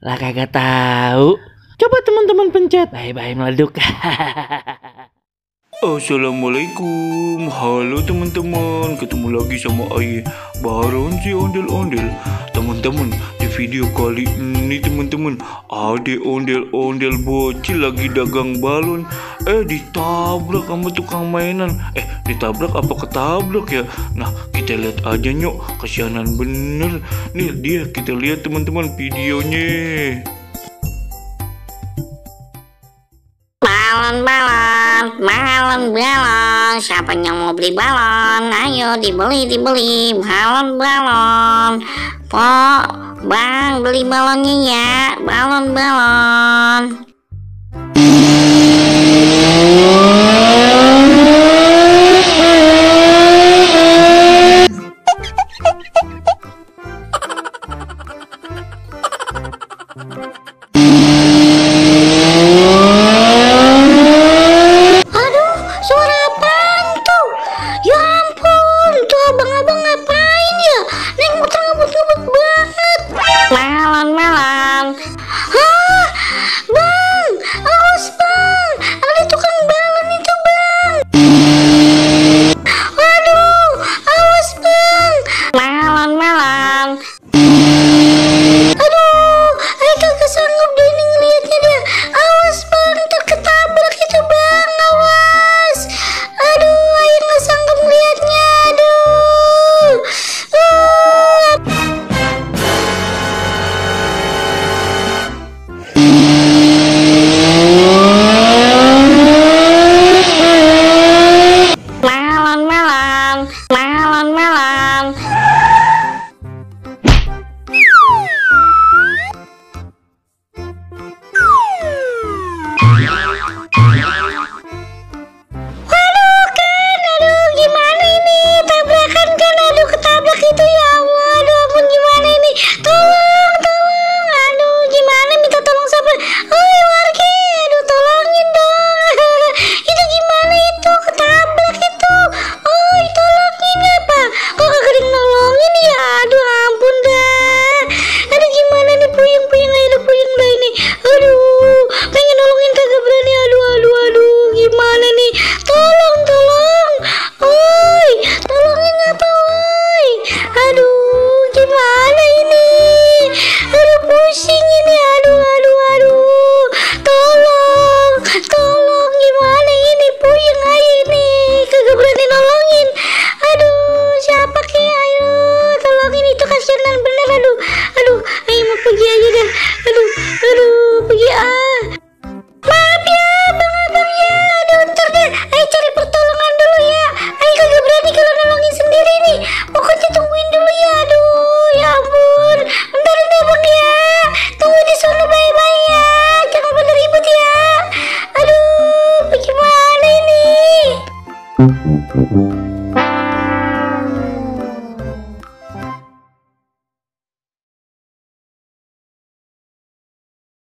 Lah kagak tahu. Coba teman-teman pencet. Bye-bye meleduk. Assalamualaikum, halo teman-teman, ketemu lagi sama Aye Baron si ondel-ondel. Teman-teman, di video kali ini teman-teman, ada ondel-ondel bocil lagi dagang balon, ditabrak sama tukang mainan. Ditabrak apa ketabrak ya? Nah, kita lihat aja nyok, kesianan bener. Nih dia, kita lihat teman-teman videonya. Balon, siapa yang mau beli balon? Ayo dibeli, balon. Pok, bang, beli balonnya ya, balon.